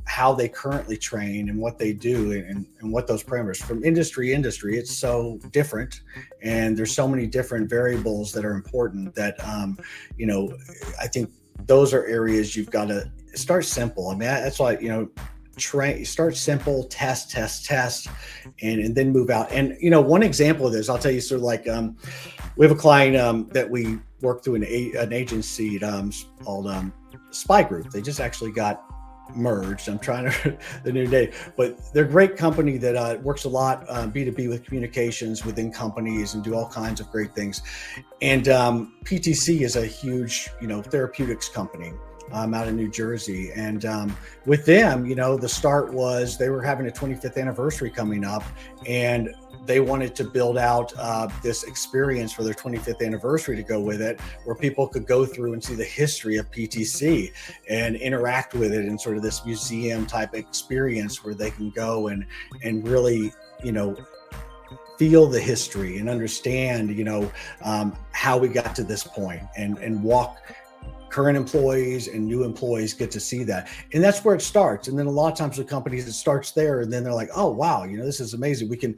Speaker 3: how they currently train and what they do and what those parameters from industry, it's so different. And there's so many different variables that are important that, I think those are areas you've got to start simple. I mean, that's why, start simple, test, and then move out. And, one example of this, I'll tell you, sort of like, we have a client that we work through an agency called Spy Group. They just actually got merged. I'm trying to the new day, but they're a great company that works a lot B2B with communications within companies and do all kinds of great things. And PTC is a huge, therapeutics company out of New Jersey. And with them, the start was they were having a 25th anniversary coming up, and they wanted to build out this experience for their 25th anniversary to go with it, where people could go through and see the history of PTC and interact with it in sort of this museum type experience where they can go and really, feel the history and understand, how we got to this point and walk. Current employees and new employees get to see that. And that's where it starts. And then a lot of times with companies, it starts there. And then they're like, oh, wow, this is amazing. We can,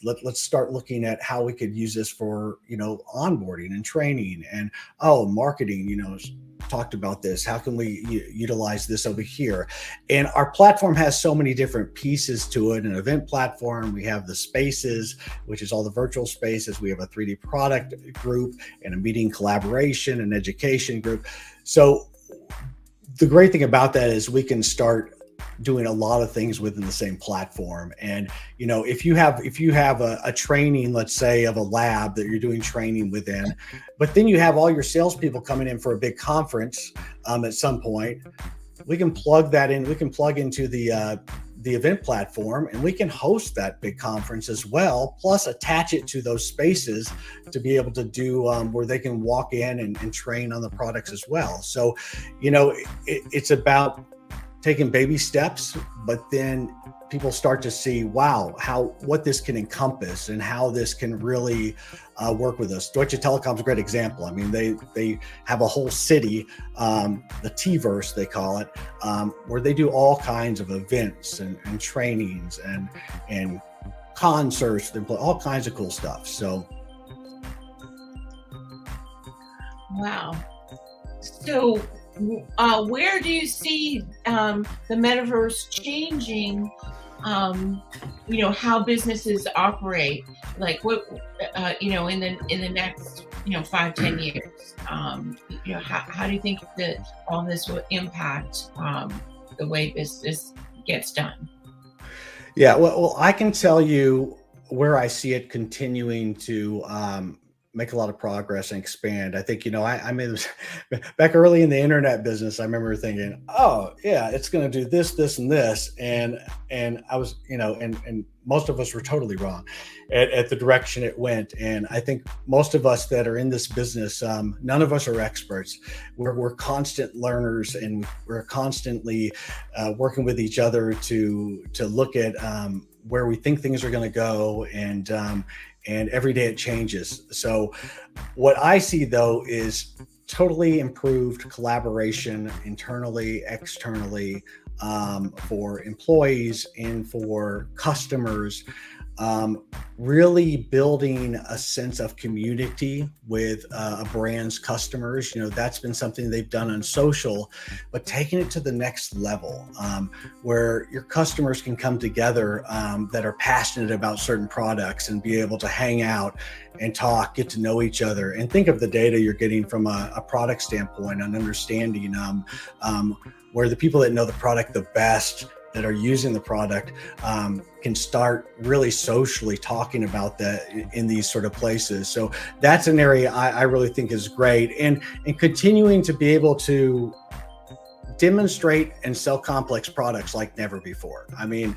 Speaker 3: let's start looking at how we could use this for, onboarding and training and, marketing, talked about this. How can we utilize this over here? And our platform has so many different pieces to it. An event platform, we have the spaces, which is all the virtual spaces. We have a 3D product group and a meeting collaboration and education group. So the great thing about that is we can start doing a lot of things within the same platform. And, if you have a training, let's say, of a lab that you're doing training within, but then you have all your salespeople coming in for a big conference at some point, we can plug that in. We can plug into the event platform, and we can host that big conference as well, plus attach it to those spaces to be able to do where they can walk in and train on the products as well. So, it's about taking baby steps, but then people start to see, wow, what this can encompass and how this can really work with us. Deutsche Telekom's a great example. I mean, they have a whole city, the T-verse they call it, where they do all kinds of events and trainings and concerts, all kinds of cool stuff. So,
Speaker 2: wow. So, where do you see the metaverse changing? How businesses operate, like what, in the next, 5-10 years. How do you think that all this will impact the way business gets done?
Speaker 3: Yeah, well, I can tell you where I see it continuing to make a lot of progress and expand. I think, I made this back early in the internet business. I remember thinking, oh yeah, it's going to do this, this, and this. And I was, and most of us were totally wrong at the direction it went. And I think most of us that are in this business, none of us are experts. We're constant learners, and we're constantly working with each other to look at where we think things are going to go, and every day it changes. So what I see though is totally improved collaboration internally, externally, for employees and for customers, really building a sense of community with a brand's customers. That's been something they've done on social, but taking it to the next level, where your customers can come together that are passionate about certain products and be able to hang out and talk, get to know each other, and think of the data you're getting from a product standpoint and understanding where the people that know the product the best, that are using the product, can start really socially talking about that in these sort of places. So that's an area I really think is great, and continuing to be able to demonstrate and sell complex products like never before. I mean,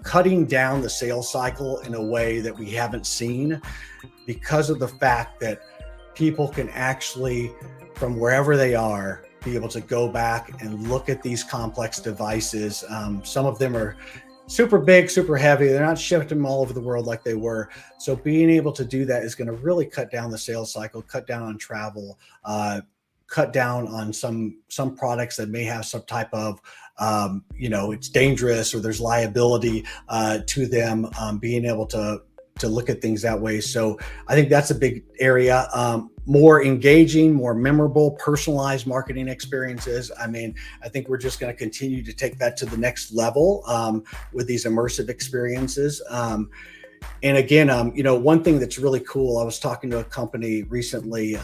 Speaker 3: cutting down the sales cycle in a way that we haven't seen, because of the fact that people can actually, from wherever they are, be able to go back and look at these complex devices. Some of them are super big, super heavy. They're not shipped them all over the world like they were. So being able to do that is going to really cut down the sales cycle, cut down on travel, cut down on some products that may have some type of, it's dangerous or there's liability to them, being able to look at things that way. So I think that's a big area. More engaging, more memorable, personalized marketing experiences. I mean, I think we're just going to continue to take that to the next level with these immersive experiences. And again, one thing that's really cool, I was talking to a company recently,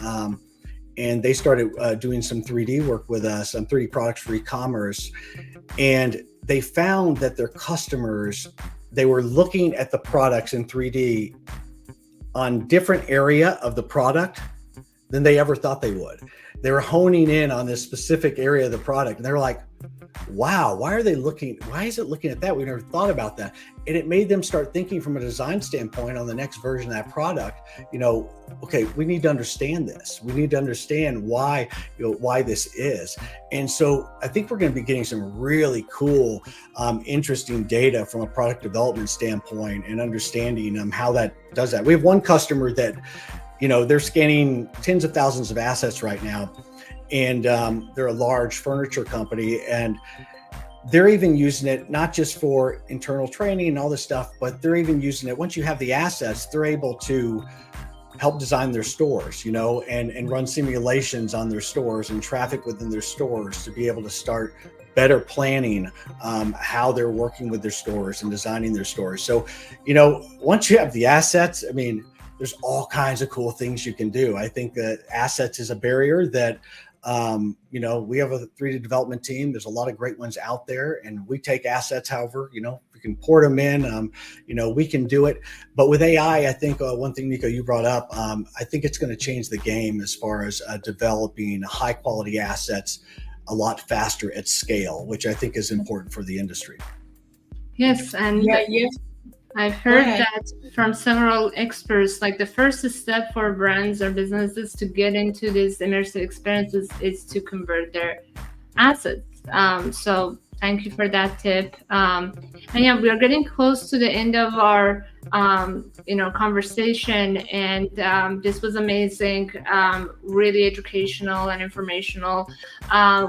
Speaker 3: and they started doing some 3D work with us, some 3D products for e-commerce. And they found that their customers, they were looking at the products in 3D on different area of the product than they ever thought they would. They were honing in on this specific area of the product, and they're like, wow, why is it looking at that? We never thought about that. And it made them start thinking from a design standpoint on the next version of that product, okay, we need to understand this. We need to understand why this is. And so I think we're going to be getting some really cool, interesting data from a product development standpoint and understanding how that does that. We have one customer that, they're scanning tens of thousands of assets right now. And they're a large furniture company, and they're even using it not just for internal training and all this stuff, but they're even using it, once you have the assets, they're able to help design their stores, and run simulations on their stores and traffic within their stores to be able to start better planning how they're working with their stores and designing their stores. So, once you have the assets, I mean, there's all kinds of cool things you can do. I think that assets is a barrier that, we have a 3D development team. There's a lot of great ones out there, and we take assets. However, we can port them in, we can do it. But with AI, I think one thing, Nico, you brought up, I think it's going to change the game as far as developing high quality assets a lot faster at scale, which I think is important for the industry.
Speaker 1: Yes. And
Speaker 2: yes.
Speaker 1: I've heard that from several experts, like the first step for brands or businesses to get into these immersive experiences is to convert their assets. So Thank you for that tip. And yeah, we are getting close to the end of our conversation, and this was amazing, really educational and informational.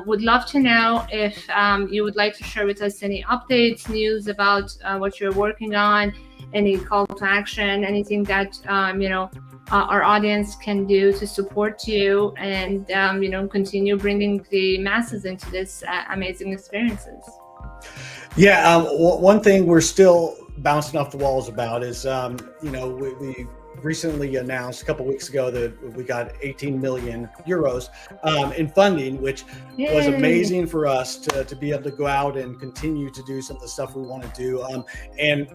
Speaker 1: Would love to know if you would like to share with us any updates, news about what you're working on, any call to action, anything that our audience can do to support you and continue bringing the masses into this amazing experiences.
Speaker 3: Yeah, one thing we're still bouncing off the walls about is, we recently announced a couple weeks ago that we got 18 million euros in funding, which was amazing for us to be able to go out and continue to do some of the stuff we want to do. And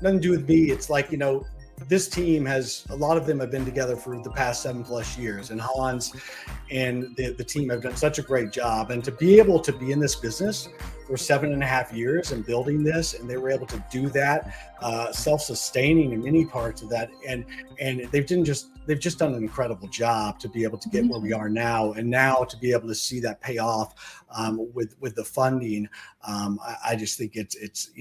Speaker 3: nothing to do with me. It's like, this team a lot of them have been together for the past 7+ years, and Hans and the team have done such a great job. And to be able to be in this business for 7.5 years and building this, and they were able to do that, self-sustaining in many parts of that, and they've just done an incredible job to be able to get where we are now, and now to be able to see that pay off with the funding. I just think it's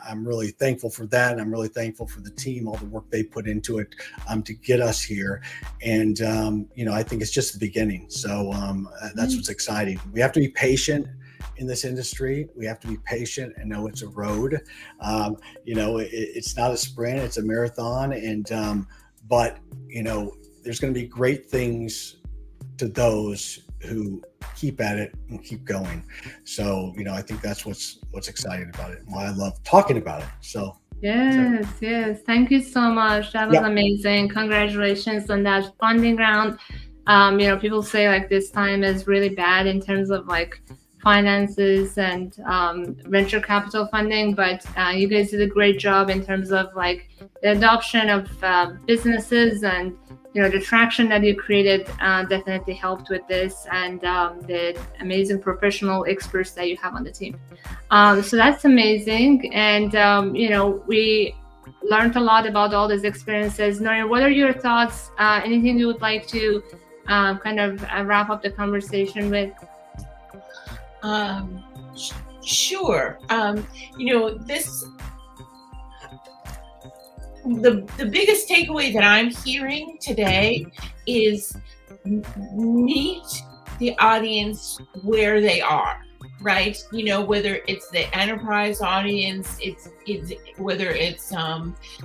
Speaker 3: I'm really thankful for that, and I'm really thankful for the team, all the work they put into it to get us here. And I think it's just the beginning. So that's what's exciting. We have to be patient in this industry. We have to be patient and know it's a road. It's not a sprint, it's a marathon. And but there's going to be great things to those who keep at it and keep going. So I think that's what's exciting about it and why I love talking about it. So
Speaker 1: yes, thank you so much. That was amazing. Congratulations on that funding round. People say like this time is really bad in terms of like finances and venture capital funding, but you guys did a great job in terms of like the adoption of businesses, and the traction that you created definitely helped with this, and the amazing professional experts that you have on the team. So that's amazing. And we learned a lot about all these experiences. Noreen, what are your thoughts? Anything you would like to kind of wrap up the conversation with?
Speaker 2: Sure. The biggest takeaway that I'm hearing today is meet the audience where they are, right? Whether it's the enterprise audience, it's whether it's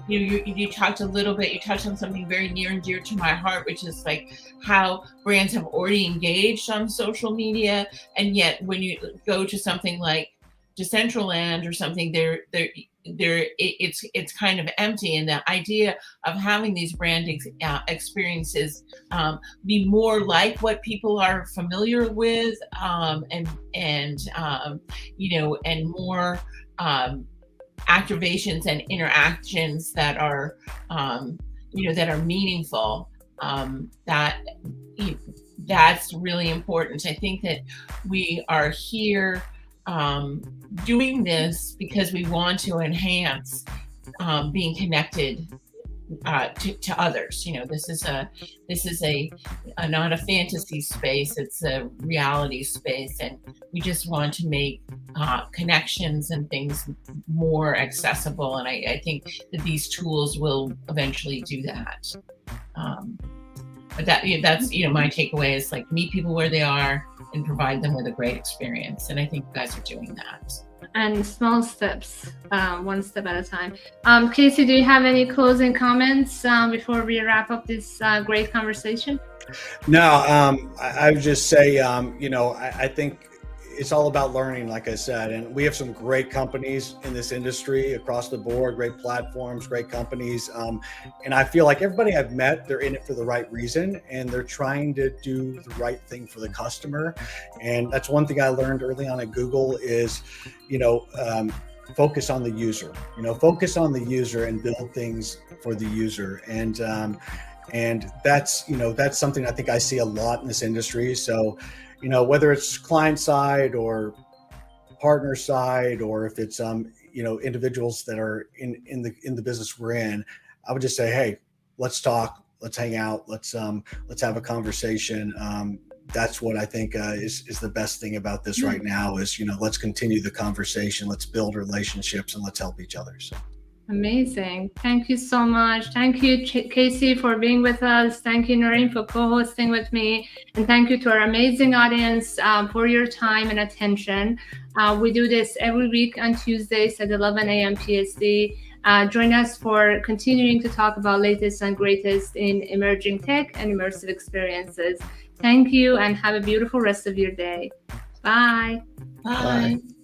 Speaker 2: you touched on something very near and dear to my heart, which is like how brands have already engaged on social media, and yet when you go to something like Decentraland or something, it's kind of empty. And the idea of having these brand experiences be more like what people are familiar with, and more activations and interactions that are meaningful. That's really important. I think that we are here doing this because we want to enhance being connected to others. This is a not a fantasy space, it's a reality space, and we just want to make connections and things more accessible, and I think that these tools will eventually do that. But that's my takeaway is like meet people where they are and provide them with a great experience, and I think you guys are doing that.
Speaker 1: And small steps, one step at a time. Casey, do you have any closing comments before we wrap up this great conversation?
Speaker 3: No, I would just say, I think it's all about learning, like I said, and we have some great companies in this industry across the board, great platforms, great companies. And I feel like everybody I've met, they're in it for the right reason, and they're trying to do the right thing for the customer. And that's one thing I learned early on at Google is, focus on the user, focus on the user and build things for the user. And that's something I think I see a lot in this industry. So, whether it's client side or partner side, or if it's individuals that are in the business we're in, I would just say, hey, let's talk, let's hang out, let's have a conversation, that's what I think is the best thing about this right now is, let's continue the conversation, let's build relationships, and let's help each other. So.
Speaker 1: Amazing. Thank you so much. Thank you, Casey, for being with us. Thank you, Noreen, for co-hosting with me. And thank you to our amazing audience for your time and attention. We do this every week on Tuesdays at 11 a.m. PST. Join us for continuing to talk about latest and greatest in emerging tech and immersive experiences. Thank you and have a beautiful rest of your day. Bye.
Speaker 2: Bye.
Speaker 3: Bye.